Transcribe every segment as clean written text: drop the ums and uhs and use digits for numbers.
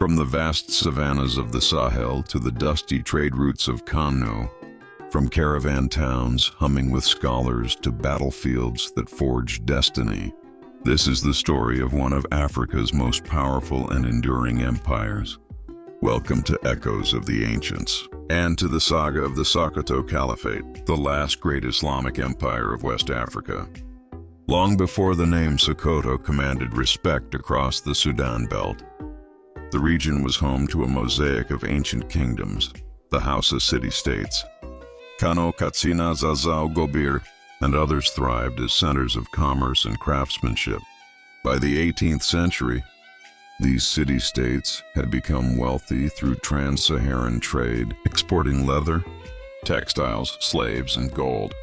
From the vast savannas of the Sahel to the dusty trade routes of Kano, from caravan towns humming with scholars to battlefields that forged destiny, this is the story of one of Africa's most powerful and enduring empires. Welcome to Echoes of the Ancients, and to the saga of the Sokoto Caliphate, the last great Islamic empire of West Africa. Long before the name Sokoto commanded respect across the Sudan belt, the region was home to a mosaic of ancient kingdoms, the Hausa city-states. Kano, Katsina, Zazzau, Gobir, and others thrived as centers of commerce and craftsmanship. By the 18th century, these city-states had become wealthy through trans-Saharan trade, exporting leather, textiles, slaves, and gold.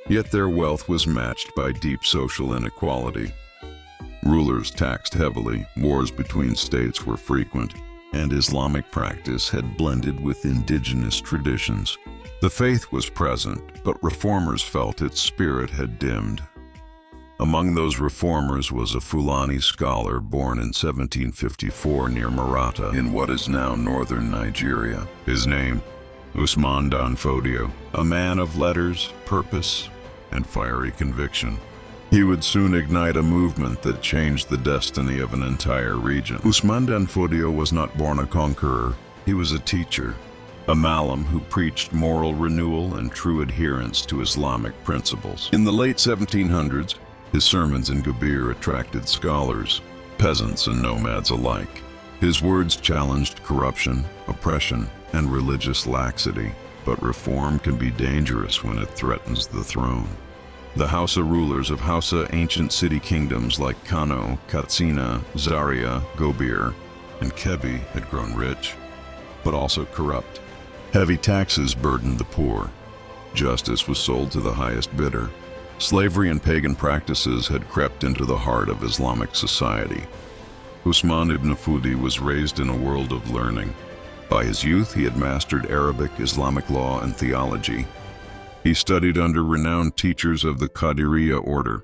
Yet their wealth was matched by deep social inequality. Rulers taxed heavily, wars between states were frequent, and Islamic practice had blended with indigenous traditions. The faith was present, but reformers felt its spirit had dimmed. Among those reformers was a Fulani scholar born in 1754 near Marata in what is now northern Nigeria. His name, Usman dan Fodio, a man of letters, purpose, and fiery conviction. He would soon ignite a movement that changed the destiny of an entire region. Usman dan Fodio was not born a conqueror, he was a teacher, a malam who preached moral renewal and true adherence to Islamic principles. In the late 1700s, his sermons in Gobir attracted scholars, peasants and nomads alike. His words challenged corruption, oppression, and religious laxity, but reform can be dangerous when it threatens the throne. The Hausa rulers of Hausa ancient city kingdoms like Kano, Katsina, Zaria, Gobir, and Kebbi had grown rich, but also corrupt. Heavy taxes burdened the poor. Justice was sold to the highest bidder. Slavery and pagan practices had crept into the heart of Islamic society. Usman ibn Fudi was raised in a world of learning. By his youth, he had mastered Arabic, Islamic law, and theology. He studied under renowned teachers of the Qadiriyya order,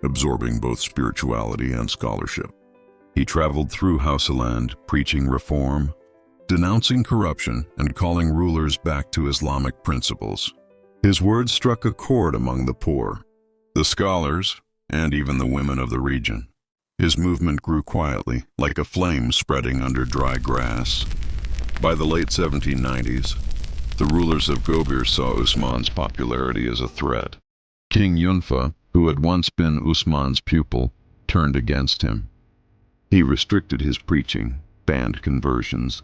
absorbing both spirituality and scholarship. He traveled through Hausaland, preaching reform, denouncing corruption, and calling rulers back to Islamic principles. His words struck a chord among the poor, the scholars, and even the women of the region. His movement grew quietly, like a flame spreading under dry grass. By the late 1790s, the rulers of Gobir saw Usman's popularity as a threat. King Yunfa, who had once been Usman's pupil, turned against him. He restricted his preaching, banned conversions,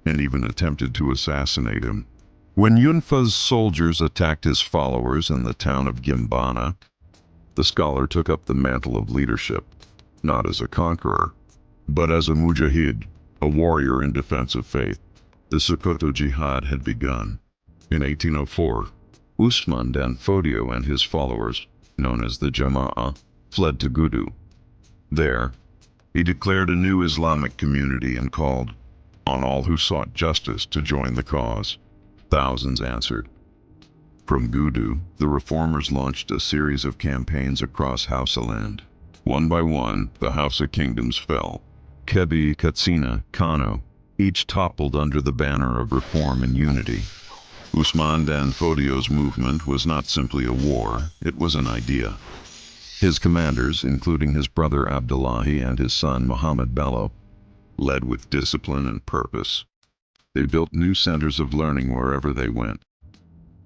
and even attempted to assassinate him. When Yunfa's soldiers attacked his followers in the town of Gimbana, the scholar took up the mantle of leadership, not as a conqueror, but as a mujahid, a warrior in defense of faith. The Sokoto jihad had begun. In 1804, Usman dan Fodio and his followers, known as the Jama'ah, fled to Gudu. There, he declared a new Islamic community and called on all who sought justice to join the cause. Thousands answered. From Gudu, the reformers launched a series of campaigns across Hausaland. One by one, the Hausa kingdoms fell. Kebbi, Katsina, Kano, each toppled under the banner of reform and unity. Usman dan Fodio's movement was not simply a war, it was an idea. His commanders, including his brother Abdullahi and his son Muhammad Bello, led with discipline and purpose. They built new centers of learning wherever they went.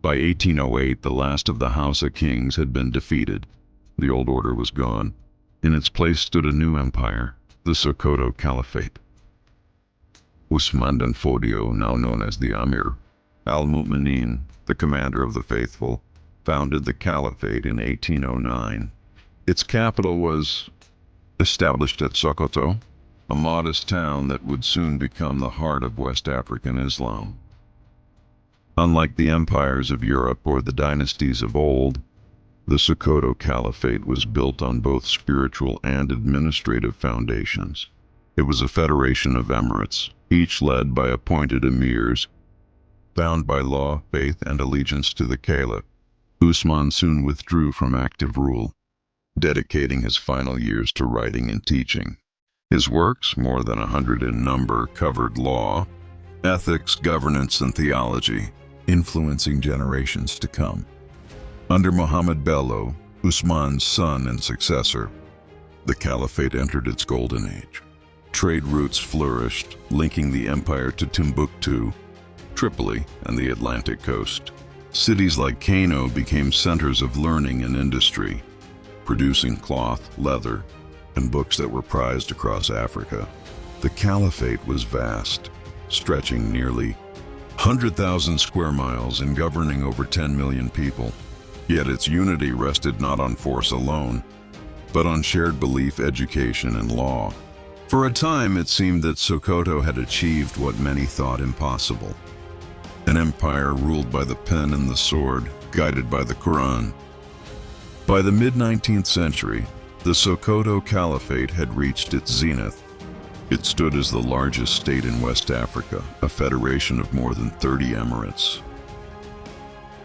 By 1808, the last of the Hausa kings had been defeated. The old order was gone. In its place stood a new empire, the Sokoto Caliphate. Usman dan Fodio, now known as the Amir al-Mu'minin, the commander of the faithful, founded the caliphate in 1809. Its capital was established at Sokoto, a modest town that would soon become the heart of West African Islam. Unlike the empires of Europe or the dynasties of old, the Sokoto Caliphate was built on both spiritual and administrative foundations. It was a federation of emirates, each led by appointed emirs, bound by law, faith, and allegiance to the caliph. Usman soon withdrew from active rule, dedicating his final years to writing and teaching. His works, more than 100 in number, covered law, ethics, governance, and theology, influencing generations to come. Under Muhammad Bello, Usman's son and successor, the caliphate entered its golden age. Trade routes flourished, linking the empire to Timbuktu, Tripoli, and the Atlantic coast. Cities like Kano became centers of learning and industry, producing cloth, leather, and books that were prized across Africa. The caliphate was vast, stretching nearly 100,000 square miles and governing over 10 million people. Yet its unity rested not on force alone, but on shared belief, education, and law. For a time, it seemed that Sokoto had achieved what many thought impossible. An empire ruled by the pen and the sword, guided by the Quran. By the mid-19th century, the Sokoto Caliphate had reached its zenith. It stood as the largest state in West Africa, a federation of more than 30 emirates.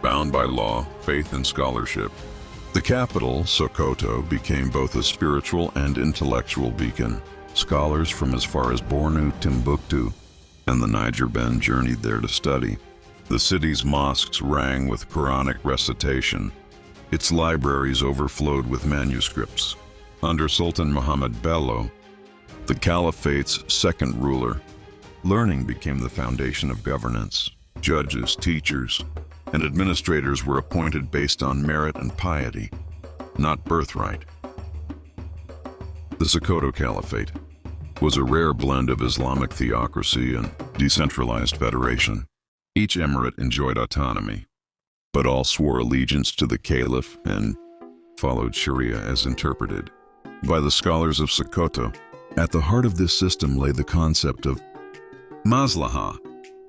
Bound by law, faith, and scholarship, the capital, Sokoto, became both a spiritual and intellectual beacon. Scholars from as far as Bornu, Timbuktu, and the Niger journeyed there to study. The city's mosques rang with Quranic recitation. Its libraries overflowed with manuscripts. Under Sultan Muhammad Bello, the caliphate's second ruler, learning became the foundation of governance. Judges, teachers, and administrators were appointed based on merit and piety, not birthright. The Sokoto Caliphate was a rare blend of Islamic theocracy and decentralized federation. Each emirate enjoyed autonomy, but all swore allegiance to the caliph and followed Sharia as interpreted by the scholars of Sokoto. At the heart of this system lay the concept of maslaha,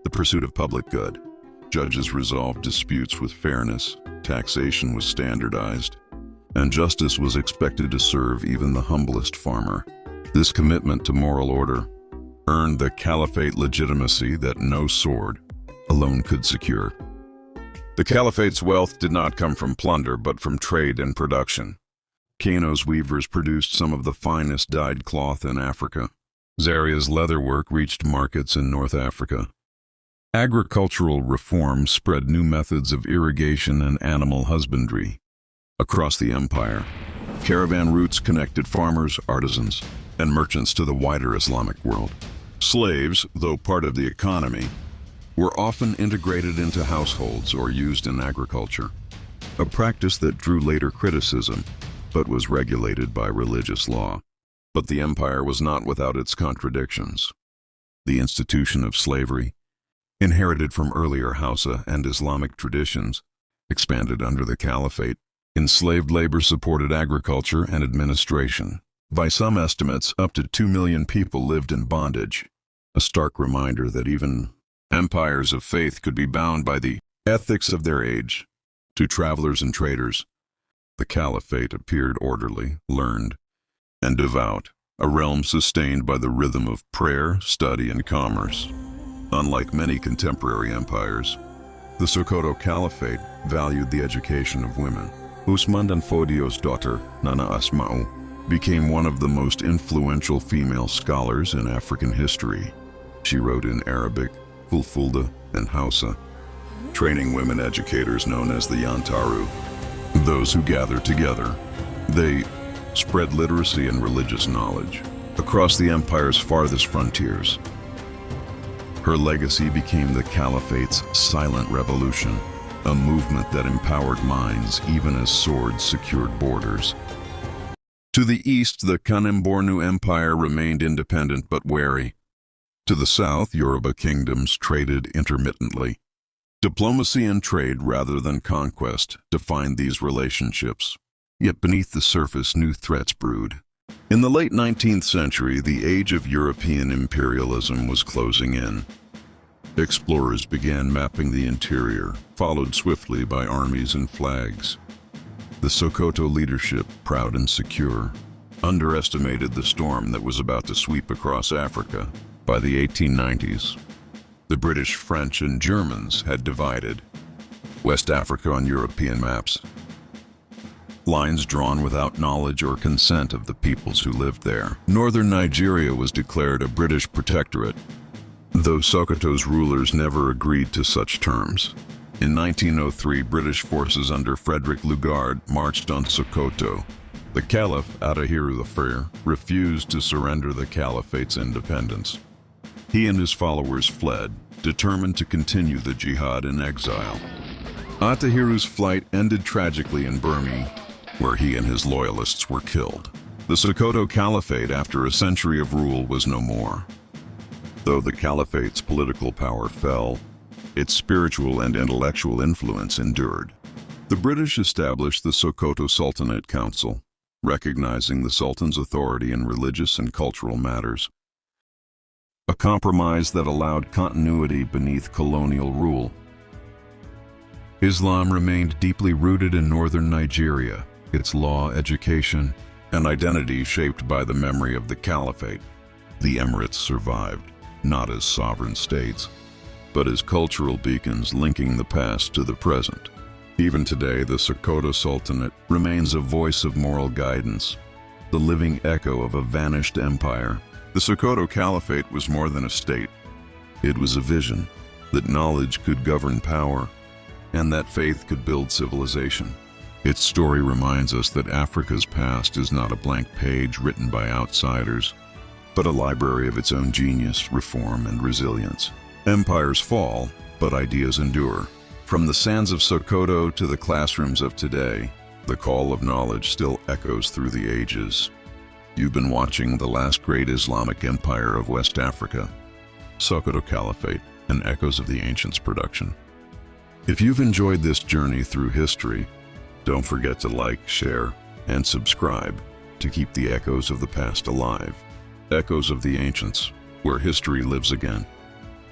the pursuit of public good. Judges resolved disputes with fairness, taxation was standardized, and justice was expected to serve even the humblest farmer. This commitment to moral order earned the caliphate legitimacy that no sword alone could secure. The caliphate's wealth did not come from plunder, but from trade and production. Kano's weavers produced some of the finest dyed cloth in Africa. Zaria's leatherwork reached markets in North Africa. Agricultural reform spread new methods of irrigation and animal husbandry. Across the empire, caravan routes connected farmers, artisans, and merchants to the wider Islamic world. Slaves, though part of the economy, were often integrated into households or used in agriculture, a practice that drew later criticism, but was regulated by religious law. But the empire was not without its contradictions. The institution of slavery, inherited from earlier Hausa and Islamic traditions, expanded under the caliphate. Enslaved labor supported agriculture and administration. By some estimates, up to 2 million people lived in bondage, a stark reminder that even empires of faith could be bound by the ethics of their age. To travelers and traders, the caliphate appeared orderly, learned, and devout, a realm sustained by the rhythm of prayer, study, and commerce. Unlike many contemporary empires, the Sokoto Caliphate valued the education of women. Usman and Fodio's daughter, Nana Asma'u, became one of the most influential female scholars in African history. She wrote in Arabic, Fulfulde, and Hausa, training women educators known as the Yantaru. Those who gathered together, they spread literacy and religious knowledge across the empire's farthest frontiers. Her legacy became the Caliphate's silent revolution, a movement that empowered minds even as swords secured borders. To the east, the Kanem-Bornu Empire remained independent but wary. To the south, Yoruba kingdoms traded intermittently. Diplomacy and trade rather than conquest defined these relationships. Yet beneath the surface, new threats brewed. In the late 19th century, the age of European imperialism was closing in. Explorers began mapping the interior, followed swiftly by armies and flags. The Sokoto leadership, proud and secure, underestimated the storm that was about to sweep across Africa. By the 1890s, the British, French, and Germans had divided West Africa on European maps. lines drawn without knowledge or consent of the peoples who lived there. Northern Nigeria was declared a British protectorate, though Sokoto's rulers never agreed to such terms. In 1903, British forces under Frederick Lugard marched on Sokoto. The Caliph, Atahiru I, refused to surrender the Caliphate's independence. He and his followers fled, determined to continue the jihad in exile. Atahiru's flight ended tragically in Burma, where he and his loyalists were killed. The Sokoto Caliphate, after a century of rule, was no more. Though the Caliphate's political power fell, its spiritual and intellectual influence endured. The British established the Sokoto Sultanate Council, recognizing the Sultan's authority in religious and cultural matters, a compromise that allowed continuity beneath colonial rule. Islam remained deeply rooted in northern Nigeria, its law, education, and identity shaped by the memory of the Caliphate. The Emirates survived, not as sovereign states, but as cultural beacons linking the past to the present. Even today, the Sokoto Sultanate remains a voice of moral guidance, the living echo of a vanished empire. The Sokoto Caliphate was more than a state. It was a vision that knowledge could govern power and that faith could build civilization. Its story reminds us that Africa's past is not a blank page written by outsiders, but a library of its own genius, reform, and resilience. Empires fall, but ideas endure. From the sands of Sokoto to the classrooms of today, the call of knowledge still echoes through the ages. You've been watching the last great Islamic empire of West Africa, Sokoto Caliphate, an Echoes of the Ancients production. If you've enjoyed this journey through history, don't forget to like, share, and subscribe to keep the echoes of the past alive. Echoes of the Ancients, where history lives again.